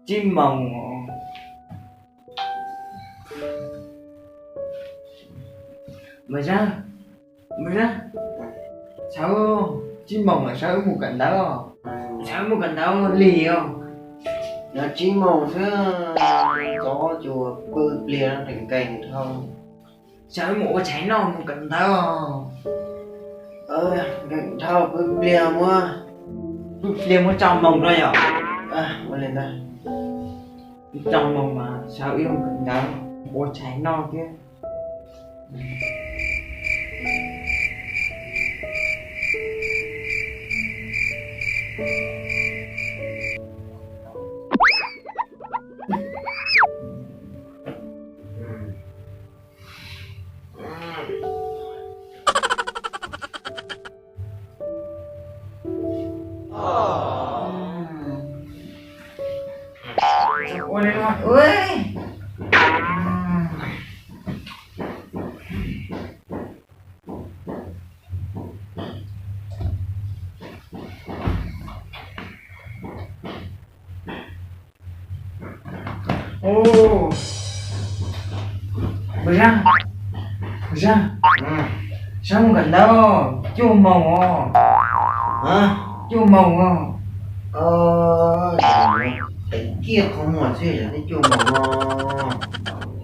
chim mồng mày ra sao chim mồng là sao một cành đó sao một cành đó lì không nó chim màu thế có chùa bự liền thành cành không sao một cháy non một cành đó cành thau bự liền quá liền có trong mồng rồi nhở mà lên đây trong mồng mà sao yêu một cành đó một cháy non kia ôi này mà ơi ô bữa ra sao không cần đâu chú mồng hả chú mồng cái kia không mà suy là cái chùa màu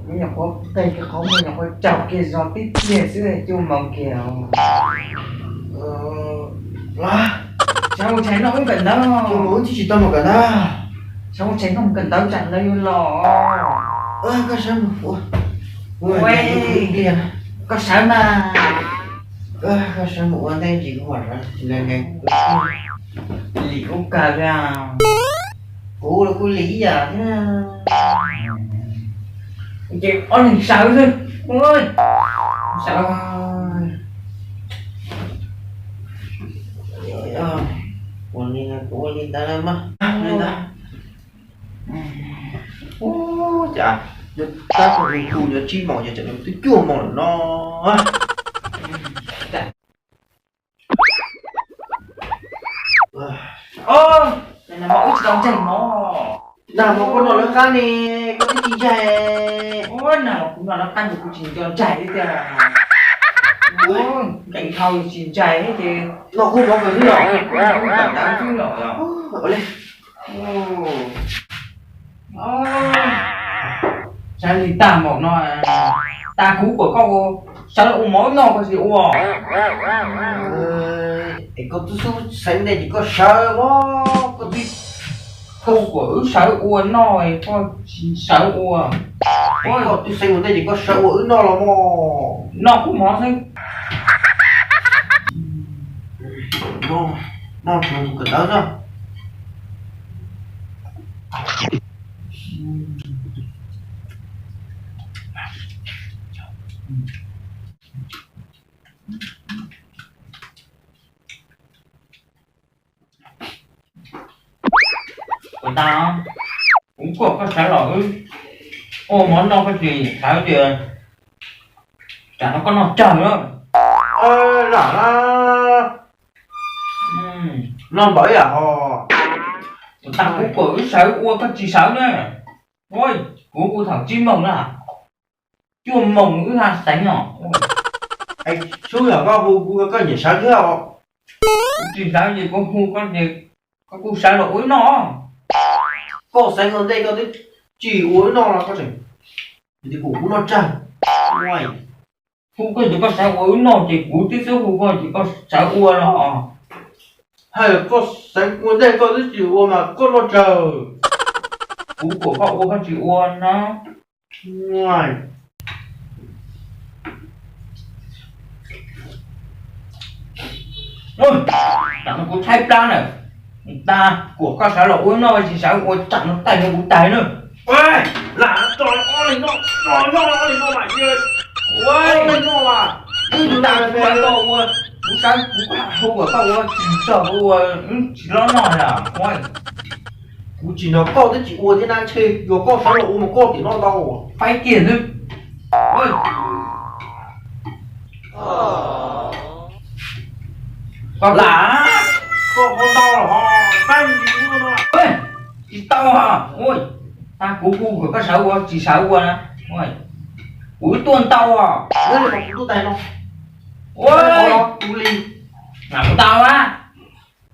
bây giờ có cây cái khóm bây giờ có chọc kia gió tít kia xưa chú mồng kìa sao cháy nó không cần đâu chùa muốn chỉ tao một cái đó sao cháy không cần đâu chẳng đây lò có sao mà ôi liền có sao mà có sao một anh em chỉ có hỏi ra lên ngay lì cũng cà ra cô là cô lý à chị ôi mình sợ rồi ôi sợ còn đi cô đi ta làm lên ta chả ta còn đi khu nhớ chi mỏ nhớ trận tôi chua mỏ nó này là mẫu chỉ đóng chảy nó nào mà con nó khác nè có cái gì chạy ôi nào cũng nó ăn được cũng chỉ cho nó chảy đi kìa ôi cảnh thầu chỉ chảy ấy thì nó không có cái gì đâu không cảm giác chứ nổi rồi ở lên sao thì ta một nó ta cú của con sao lại uống máu nó có gì uống con tôi xuống sánh đây chỉ có sợ quá con đi không của sợ uống nồi con sợ uống ôi con tôi sánh đây chỉ có sợ uống nó là mò nó cũng mó thế nó không cần đó rồi của ta cũng có cái xã lỗi ô món đâu cái gì sao gì chả nó có nó trời nữa là non bởi à ta cũng có sợ uống cái gì sợ nữa ôi của thằng chim mồng là chua mồng cứ ha sánh nhỏ anh chú là có gì sao thế không chỉ sao gì con khu con gì có khu sợ lỗi nó có sánh ở đây có cái chỉ uống nó là có thể thì củ nó tràn ngoài khu có chỉ có sợ uống nó chỉ cú tí số khu có chỉ có sợ uống nó hay là có sánh ở đây có cái chỉ uống mà có nó chờ cú của cậu có chỉ uống nó ngoài ôi chẳng có thay plan này ta của các xã lỗi nó chỉ sao uống chẳng nó tay nó cũng tay nữa ôi là trời ơi nó mà chơi ôi nó mà chúng ta phải có uống cũng sáng cũng không của cậu uống sợ uống chỉ lo nói là ôi cũng chỉ nó có cái chỉ uống thế nào chơi rồi có sao là uống mà có thì nó đau phải kiền thôi ôi còn là con đau là ho tay gì cũng nó ôi Chị tao à? Ôi, ta cú của các sáu của chị sáu của nè. Ôi, cú tuần tao à? Đây là một cú tay không? Ôi, cú ly. là của tao á.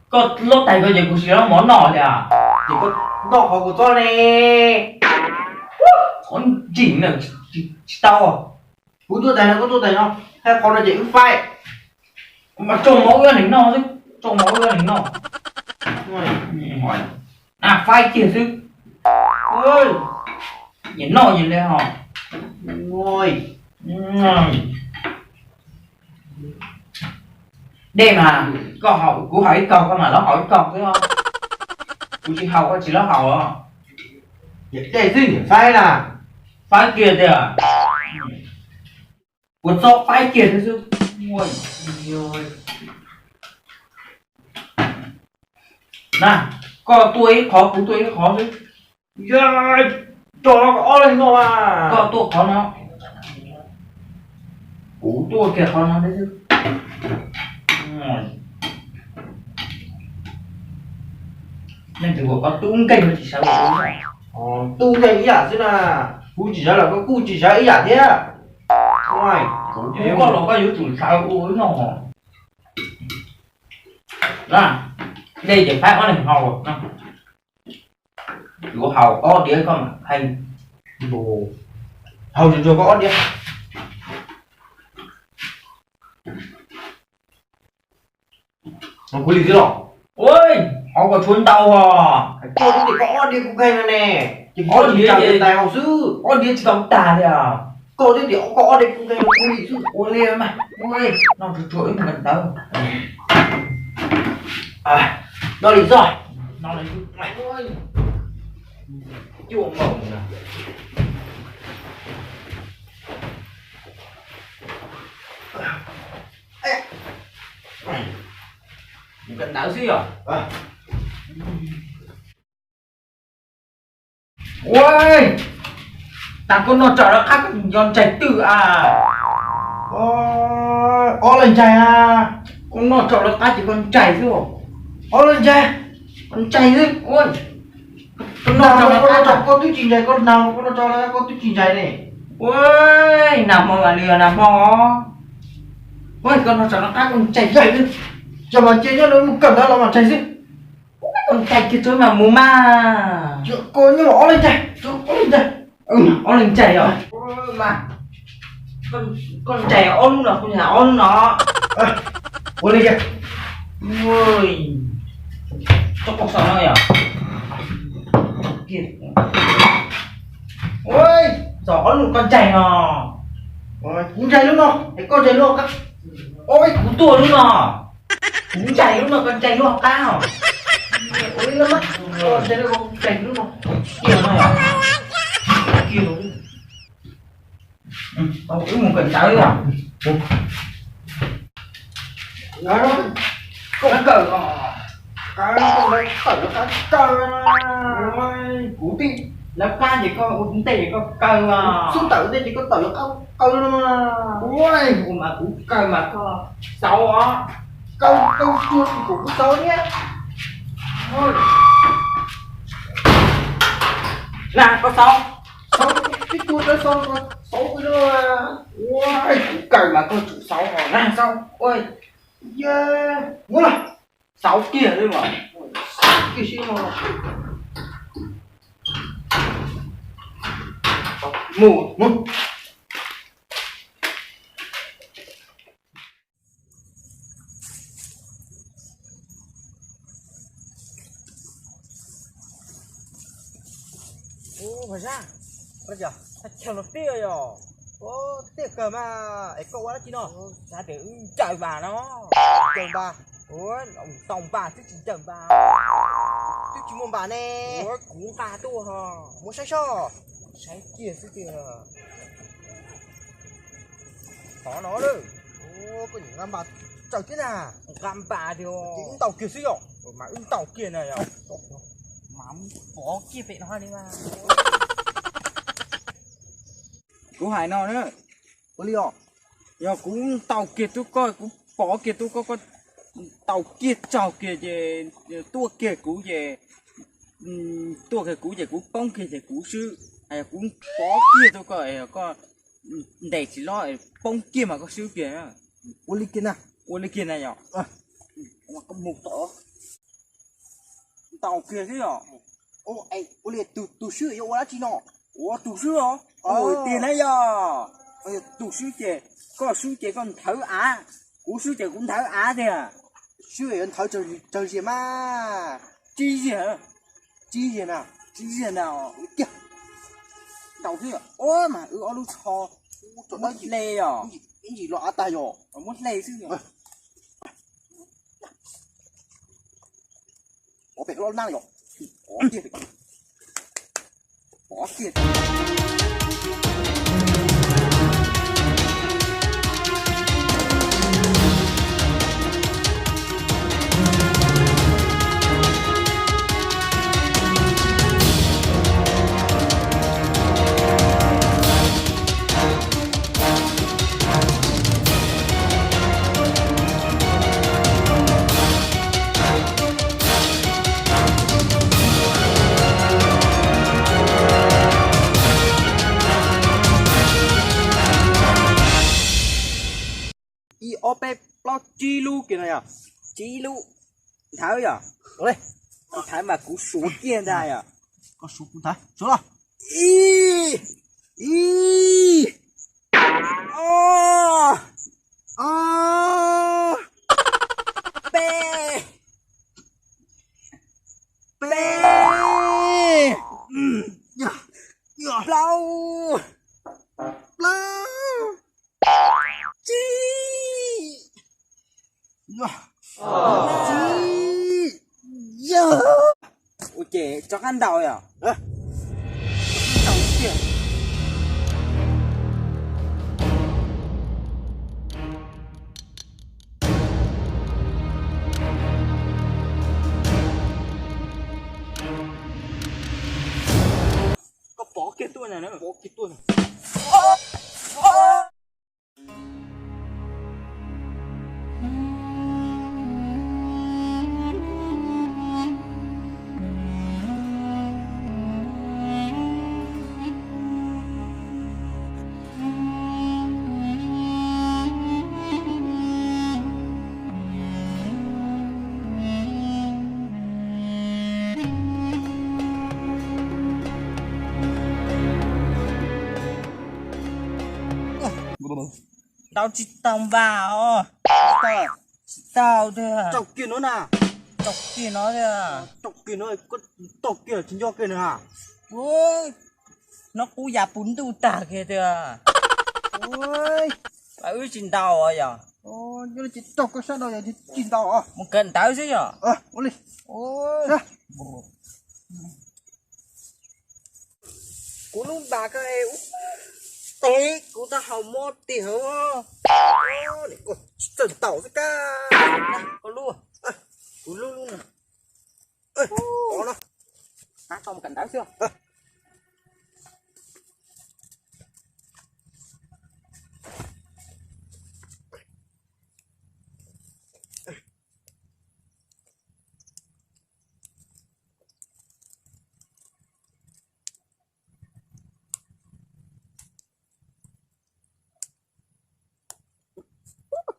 Có lốt tay có gì của chị đó món nọ thì à? Chỉ có nọ của tôi nè. Con chỉnh là chị tao à? Cú tôi tay nó có tôi tay không? Hay con là chỉ phải. Mà trông máu cái lính nó chứ, trông máu cái lính nó. Hỏi à phai kia chứ. Ôi, nhìn nó nhìn đây hả? Ngồi. Đây mà có hỏi của hỏi câu cơ mà nó hỏi câu thấy không? Của chị học chỉ nó học à? Để gì nhỉ? Phải là Phai kia kìa à? Của sao phai kia thế chứ? Ôi, ôi. Nè, có tuổi khó của tuổi khó chứ. yeah, cho nó có lên rồi à. Có tuổi khó nó. Của tuổi kia khó nó đấy chứ. Nên thì có tung kênh thì sao được. Tu cái ý à chứ là cú chỉ ra là có cú chỉ ra ý à thế à. Ngoài Nếu có nó có yếu chủ sao uống nó. Nè, đây chỉ phát nó này hầu nè. Của hầu có đĩa con mà thành đồ hầu thì cho có đi. Nó có gì thế rồi? ôi họ có chuồn tàu à? Cô thì có đi cũng hay này nè. Chỉ Có có gì gì chào vậy? tài học sư. Có đĩa chỉ tàu tà thì à? Cô thì có đi cũng hay cô gì chứ. Ôi lên mà, ôi nó chuỗi mà gần tao. À, Nó đi rồi. nó lấy mày ơi. Chua mộng nè. Gần đảo xí à? Ôi, ta có nó trở nó khác giòn chảy từ à? Lên trai à. Con nó trở nó khác chỉ con chảy thôi. Lên trai. Con chảy chứ, ôi. Con nó Nào trở nó khác à? con túi trình dày con nào con nó cho nó con túi trình dày này. Ôi, nằm mò mà lừa nằm mò. Ôi, con nó trở nó khác con chảy chứ. Cho mà chơi nhá nó cầm ra là mà chảy chứ. Con chảy kia thôi mà mù ma. Cô nhưng mà lên trai. Lên trai. Lên chảy rồi. Ôi mà. Con chảy ôn luôn rồi, con nhà ôn nó. Ôi lên kìa. Ôi. Cho cuộc sống nó nhỉ? Kìa. Ôi, gió luôn con chảy nó. Cũng chảy luôn rồi. Cái con chảy luôn các. Ôi, cú tua luôn nó. Cũng chảy luôn rồi, con chảy luôn tao. Ôi nó mất. Con chảy luôn, con chảy luôn rồi. Kìa nó nhỉ? Kìa nó đi. Ông cứ một cẩn cháu đi à? Đó đó. Nó cờ nó. Cái con đấy khởi nó cái cờ. Ôi, cú tị. Nó ca chỉ có uống tệ chỉ có cờ à. Xuống tử đây chỉ có tử nó câu luôn mà. Ôi, mà cú cờ mà có sáu á. Câu chuột thì cũng có nhé. Ôi. Nè, có sáu. Sáu cái chuột đó xong rồi. Sáu cái đó à. Ôi, cú cờ mà có chủ sáu rồi. Nè, sáu. Ôi. Yeah. Ngồi lại. Sáu kia thôi mà. Cái gì mà. Mù. Phải ra. Bây giờ chào nó tia rồi. Tiếc cờ mà ấy cậu quá chứ nó. Ra để trời bà nó. Chồng bà. Ôi, ông tòng bà chứ chỉ chồng bà. Tôi chỉ muốn bà nè. Ôi, cú bà tua hả? Muốn say so. Say kia chứ kìa. Có nó đấy. Có những ngắm bà chẳng thế nào. Găm bà điều. Những tàu kia xí rồi. Mà ứng tàu kia này à? Mắm bỏ kia vậy nó đi mà. Cú hải nó nữa. Có lý do. Giờ cũng tàu kia tôi coi cũng bỏ kia tôi có tàu kia trò kia về tua kia cú về tua cái cú chạy cú bông kia chạy cú sư hay là cú bó kia tôi có để chỉ lo bông kia mà có sư kia ô li kia này nhở mà có một tàu kia thế nhở ô li tụ sư yêu quá chi nọ tụ sư hả tiền đấy nhở tụ sư kia có sư kia còn thấu á cú sư kia cũng thấu á thế à sư人头整些嘛， chi gì hả 几人啊？ chi gì nào kia tàu kia ôi mà ở lúc cho mất lê à 你你乱打哟！ mất lê chứ nhở 我别乱拿哟！bỏ kia y o p lo chi lu kìa này à? chi lu tháo giờ Ở đây, tháo mà cú số kia đây à có số cũng thấy, số nào? y y ô ô bê bê lâu lâu chi chi giờ ôi trẻ cho ăn đầu à đầu kia có bỏ kia tôi này nữa bỏ kia tôi này tao chỉ tao vào tao thôi à Chọc kia nó nè, chọc kia nó thôi à chọc kia nó có chọc kia chính do kia nữa hả? ôi nó cú già bún tu tà kia thôi à Ôi, bà ơi chín tao à giờ ôi, cái chỉ chọc cái sao đâu vậy? Chín tao à? một cần tao chứ giờ Ôi đi, ôi ra. cú luôn bà cái em té cú ta hầu một tỷ hả Để coi, trần tàu cái ca. có luôn cú luôn luôn nè Ê, có nó. à xong một cần tao chưa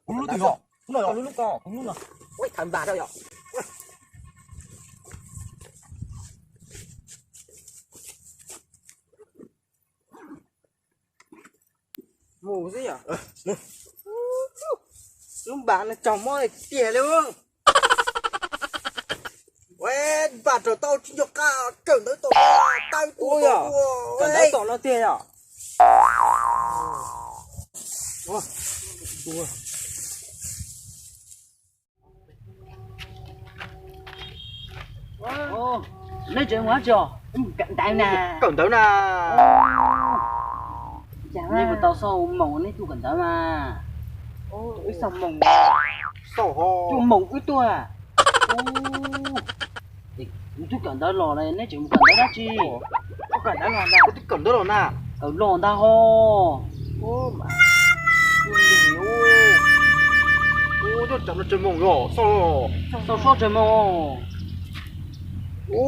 Cũng lúc thì họ, cũng rồi. lúc có cũng lúc nào ôi thằng bà đâu vậy mù gì à lúc bạn là chồng môi tỉa luôn Ê, bà trở tao chỉ cho ca, cẩn tới tổ tao ôi à cần đấy tỏ nó tỉa à ô nói chuyện quá chưa cẩn thận nè cẩn tới nè. nhưng mà tao sao mỏng này tôi cẩn thận mà ôi sao mỏng Sổ hồ. tôi mỏng cái tôi à thì tôi cẩn thận lò này nói chuyện cẩn thận đó chi có cẩn thận lò nào Tôi cẩn tới rồi nè. ở lò ta ho Ô mà. Ôi ô. Ô, cho chậm nó chân mông rồi, sao rồi? sao sao trời mồ Ô.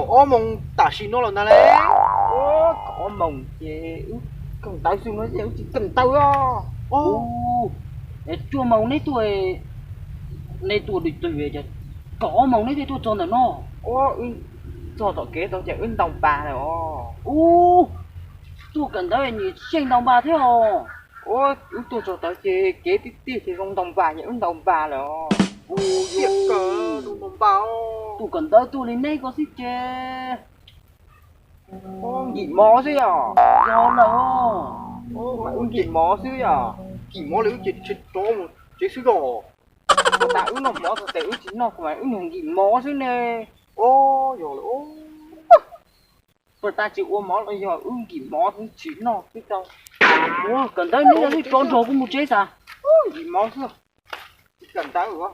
có mong ta xin nó là nè lẽ ô có mồng chế cần tao xuống nó dễ chỉ cần tao á ô để chua mồng này tuổi đi tuổi về chứ có mồng này thì tôi cho nó ô cho tao kế tao chạy ứng đồng bà này ô tôi cần tao như xuyên đồng bà thế hả ô tôi cho tao chế kế tiếp thì không đồng bà những đồng bà rồi ô việc cờ đúng không bao tôi cần tới tôi lên đây có xích chê ô gì mò chứ à do là ô mày gì mò chứ à gì mò lấy chết chết cho một chết xứ đồ ta ứng nó mò tao tự chính nó của mày ứng hùng gì mò chứ nè ô rồi ô rồi ta chịu ôm mó là giờ ứng gì mò cũng chính nó biết đâu ô cần tới nữa thì trốn trốn cũng một chế sao gì mò chứ cần tới rồi